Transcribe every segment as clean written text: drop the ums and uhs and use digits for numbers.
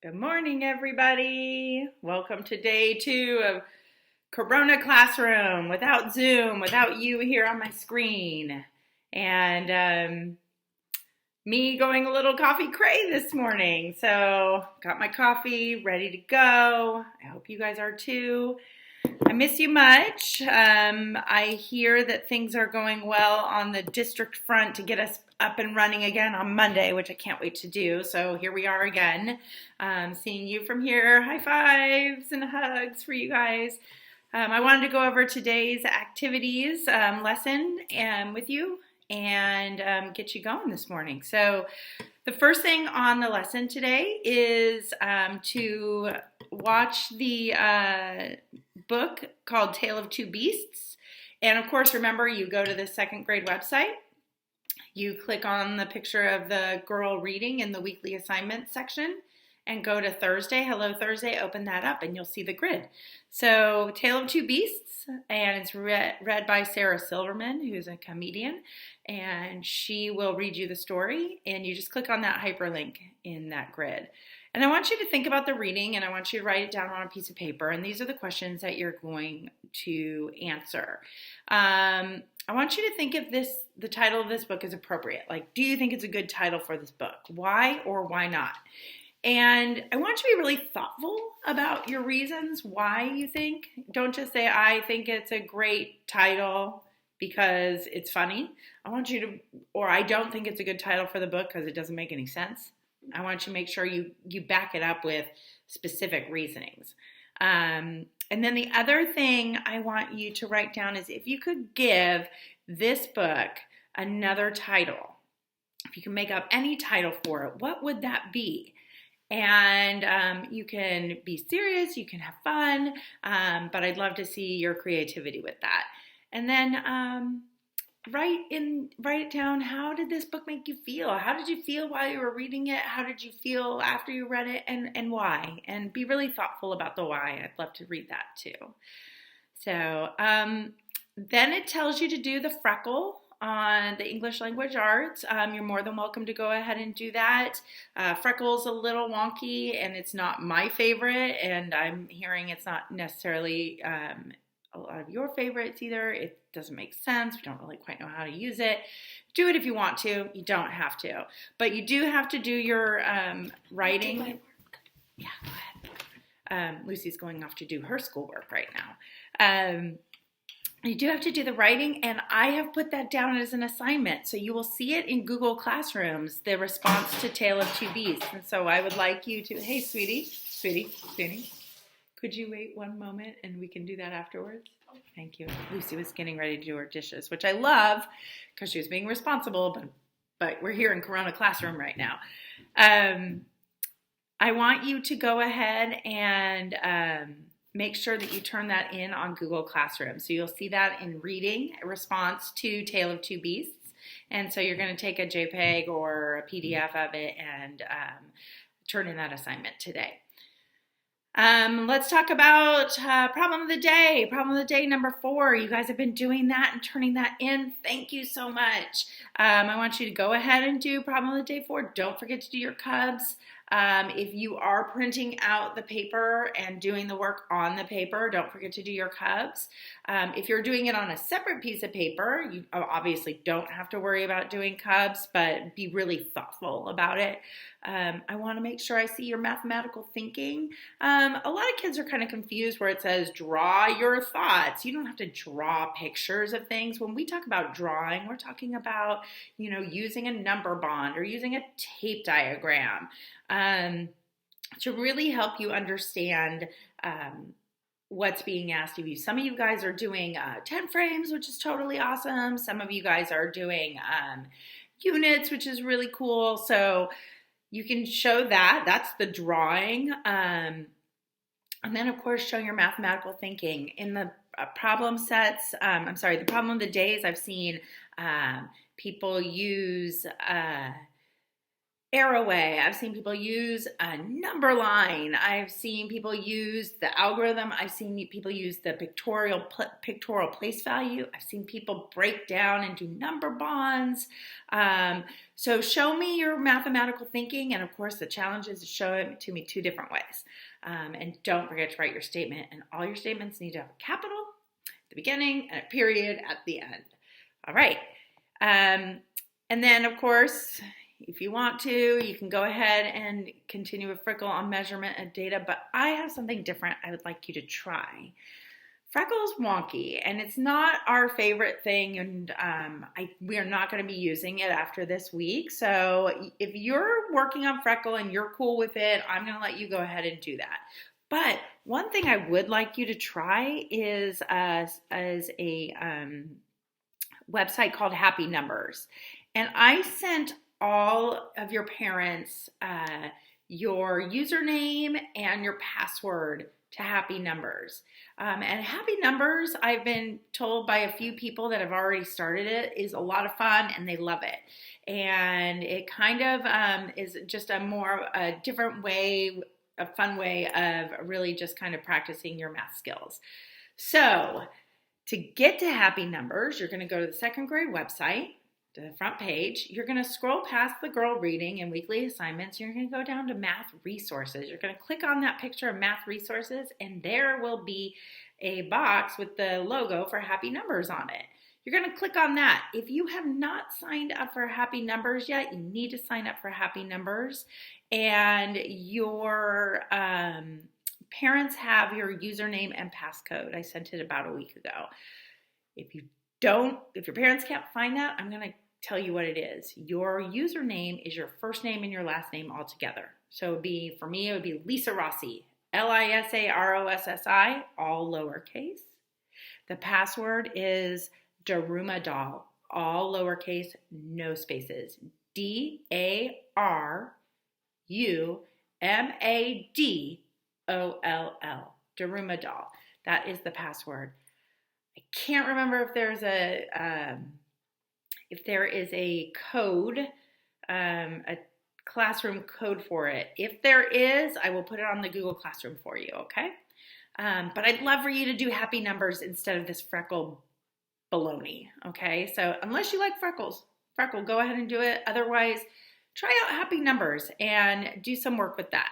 Good morning, everybody. Welcome to day 2 of Corona Classroom without Zoom, without you here on my screen. And me going a little coffee cray this morning. So, got my coffee ready to go. I hope you guys are too. I miss you much. I hear that things are going well on the district front to get us up and running again on Monday, which I can't wait to do. So here we are again, seeing you from here. High fives and hugs for you guys. I wanted to go over today's activities lesson with you and get you going this morning. So the first thing on the lesson today is to watch the book called Tale of Two Beasts. And of course, remember, you go to the second grade website. You click on the picture of the girl reading in the weekly assignment section and go to Thursday, Hello Thursday, open that up and you'll see the grid. So Tale of Two Beasts, and it's read by Sarah Silverman, who's a comedian, and she will read you the story, and you just click on that hyperlink in that grid. And I want you to think about the reading, and I want you to write it down on a piece of paper, and these are the questions that you're going to answer. I want you to think if the title of this book is appropriate. Like, do you think it's a good title for this book? Why or why not? And I want you to be really thoughtful about your reasons why you think. Don't just say, I think it's a great title because it's funny. I want you to, or I don't think it's a good title for the book because it doesn't make any sense. I want you to make sure you back it up with specific reasonings. And then the other thing I want you to write down is if you could give this book another title, if you can make up any title for it, what would that be? And you can be serious, you can have fun, but I'd love to see your creativity with that. And then write it down. How did this book make you feel? How did you feel while you were reading it? How did you feel after you read it? And why? And be really thoughtful about the why. I'd love to read that too. So then it tells you to do the freckle on the English language arts. You're more than welcome to go ahead and do that. Freckle's a little wonky and it's not my favorite, and I'm hearing it's not necessarily a lot of your favorites either. It doesn't make sense. We don't really quite know how to use it. Do it if you want to. You don't have to. But you do have to do your writing. Yeah, go ahead. Lucy's going off to do her schoolwork right now. You do have to do the writing, and I have put that down as an assignment. So you will see it in Google Classrooms, the response to Tale of Two Beasts. And so I would like you to, hey, sweetie, could you wait one moment and we can do that afterwards? Thank you. Lucy was getting ready to do her dishes, which I love because she was being responsible, but we're here in Corona Classroom right now. I want you to go ahead and make sure that you turn that in on Google Classroom. So you'll see that in reading, a response to Tale of Two Beasts. And so you're going to take a JPEG or a PDF of it and turn in that assignment today. Let's talk about problem of the day. Problem of the day number 4. You guys have been doing that and turning that in. Thank you so much. I want you to go ahead and do problem of the day 4. Don't forget to do your cubs. If you are printing out the paper and doing the work on the paper, don't forget to do your cubs. If you're doing it on a separate piece of paper, you obviously don't have to worry about doing cubs, but be really thoughtful about it. I want to make sure I see your mathematical thinking. A lot of kids are kind of confused where it says draw your thoughts. You don't have to draw pictures of things. When we talk about drawing, we're talking about, using a number bond or using a tape diagram to really help you understand what's being asked of you. Some of you guys are doing 10 frames, which is totally awesome. Some of you guys are doing units, which is really cool. So you can show that. That's the drawing. And then, of course, show your mathematical thinking. In the problem sets, the problem of the days, I've seen people use Arrowway. I've seen people use a number line. I've seen people use the algorithm. I've seen people use the pictorial place value. I've seen people break down and do number bonds. So show me your mathematical thinking. And of course, the challenge is to show it to me 2 different ways. And don't forget to write your statement. And all your statements need to have a capital at the beginning and a period at the end. All right. And then, of course, if you want to, you can go ahead and continue with Freckle on measurement and data, but I have something different I would like you to try. Freckle's wonky, and it's not our favorite thing, and we are not going to be using it after this week. So if you're working on Freckle and you're cool with it, I'm going to let you go ahead and do that. But one thing I would like you to try is as a website called Happy Numbers. And I sent all of your parents your username and your password to Happy Numbers. And Happy Numbers, I've been told by a few people that have already started it, is a lot of fun and they love it. And it kind of is just a different way, a fun way of really just kind of practicing your math skills. So to get to Happy Numbers, you're going to go to the second grade website, the front page. You're going to scroll past the girl reading and weekly assignments. You're going to go down to math resources. You're going to click on that picture of math resources, and there will be a box with the logo for Happy Numbers on it. You're going to click on that. If you have not signed up for Happy Numbers yet, you need to sign up for Happy Numbers. And your parents have your username and passcode. I sent it about a week ago. If your parents can't find that, I'm going to tell you what it is. Your username is your first name and your last name all together. So for me, it would be Lisa Rossi, Lisarossi, all lowercase. The password is Daruma Doll, all lowercase, no spaces. DARUMADOLL, Daruma Doll. That is the password. I can't remember if there is a code, a classroom code for it. If there is, I will put it on the Google Classroom for you, okay? But I'd love for you to do Happy Numbers instead of this Freckle baloney, okay? So unless you like Freckle, go ahead and do it. Otherwise, try out Happy Numbers and do some work with that.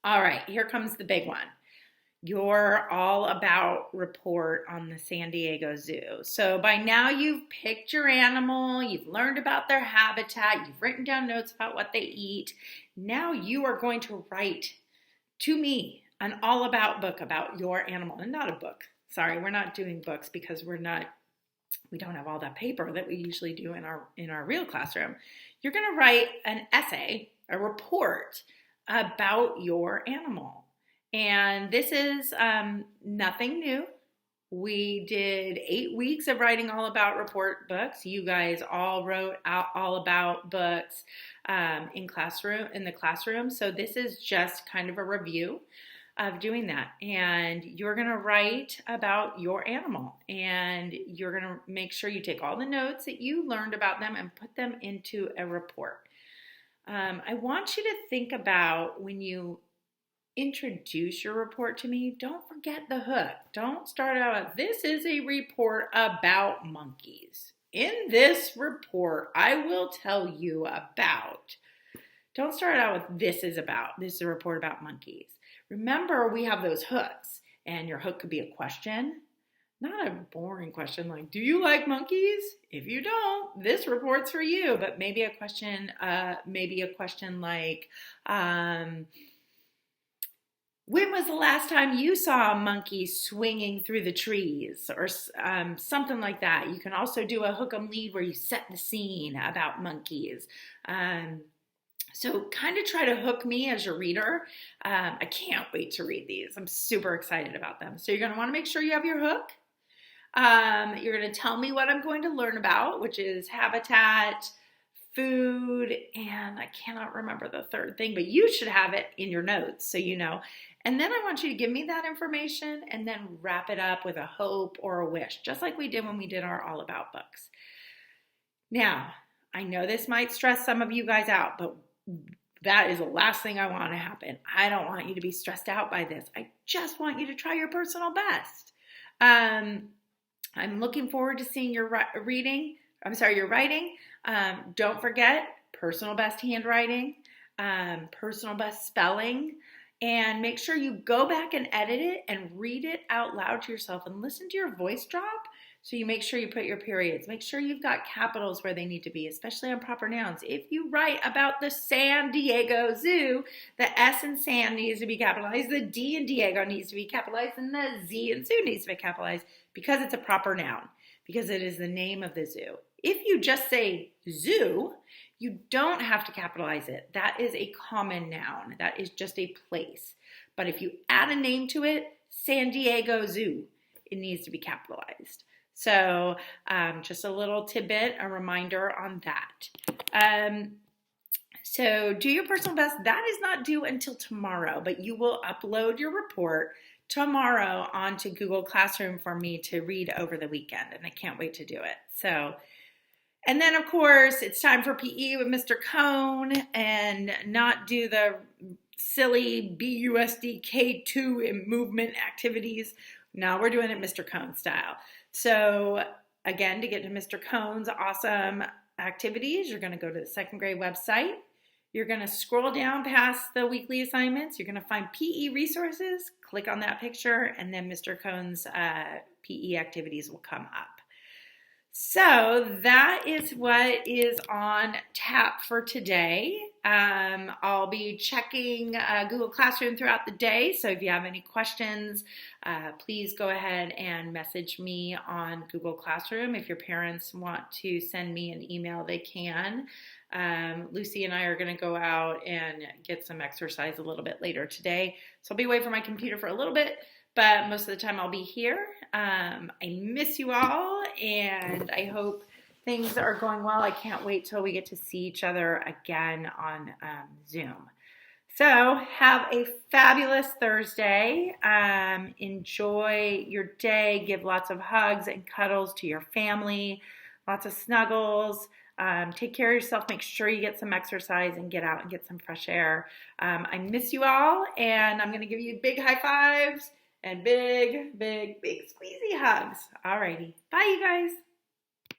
All right, here comes the big one. Your All About report on the San Diego Zoo. So by now you've picked your animal, you've learned about their habitat, you've written down notes about what they eat. Now you are going to write to me an all about book about your animal. And not a book. Sorry, we're not doing books because we don't have all that paper that we usually do in our real classroom. You're going to write an essay, a report about your animal. And this is nothing new. We did 8 weeks of writing all about report books. You guys all wrote out all about books in the classroom. So this is just kind of a review of doing that. And you're going to write about your animal, and you're going to make sure you take all the notes that you learned about them and put them into a report. I want you to think about when you introduce your report to me, don't forget the hook. Don't start out with, this is a report about monkeys. In this report, I will tell you about. Don't start out with, this is a report about monkeys. Remember, we have those hooks, and your hook could be a question, not a boring question like, do you like monkeys? If you don't, this report's for you, but maybe a question like, when was the last time you saw a monkey swinging through the trees, or something like that? You can also do a hook 'em lead where you set the scene about monkeys. So kind of try to hook me as your reader. I can't wait to read these. I'm super excited about them. So you're going to want to make sure you have your hook. You're going to tell me what I'm going to learn about, which is habitat, food, and I cannot remember the third thing, but you should have it in your notes so you know. And then I want you to give me that information and then wrap it up with a hope or a wish, just like we did when we did our All About books. Now, I know this might stress some of you guys out, but that is the last thing I want to happen. I don't want you to be stressed out by this. I just want you to try your personal best. I'm looking forward to seeing your writing. Don't forget personal best handwriting, personal best spelling, and make sure you go back and edit it and read it out loud to yourself and listen to your voice drop. So you make sure you put your periods. Make sure you've got capitals where they need to be, especially on proper nouns. If you write about the San Diego Zoo, the S in San needs to be capitalized, the D in Diego needs to be capitalized, and the Z in Zoo needs to be capitalized because it's a proper noun, because it is the name of the zoo. If you just say zoo, you don't have to capitalize it. That is a common noun. That is just a place. But if you add a name to it, San Diego Zoo, it needs to be capitalized. So just a little tidbit, a reminder on that. So do your personal best. That is not due until tomorrow, but you will upload your report tomorrow onto Google Classroom for me to read over the weekend, and I can't wait to do it. So, and then of course it's time for PE with Mr. Cone, and not do the silly BUSD K2 movement activities. Now we're doing it Mr. Cone style. So again, to get to Mr. Cone's awesome activities, you're going to go to the second grade website. You're going to scroll down past the weekly assignments. You're going to find PE resources, click on that picture, and then Mr. Cone's PE activities will come up. So that is what is on tap for today. I'll be checking Google Classroom throughout the day. So if you have any questions, please go ahead and message me on Google Classroom. If your parents want to send me an email, they can. Lucy and I are going to go out and get some exercise a little bit later today. So I'll be away from my computer for a little bit, but most of the time I'll be here. I miss you all, and I hope things are going well. I can't wait till we get to see each other again on Zoom. So have a fabulous Thursday. Enjoy your day. Give lots of hugs and cuddles to your family. Lots of snuggles. Take care of yourself. Make sure you get some exercise and get out and get some fresh air. I miss you all, and I'm going to give you big high fives and big, big, big squeezy hugs. Alrighty. Bye, you guys.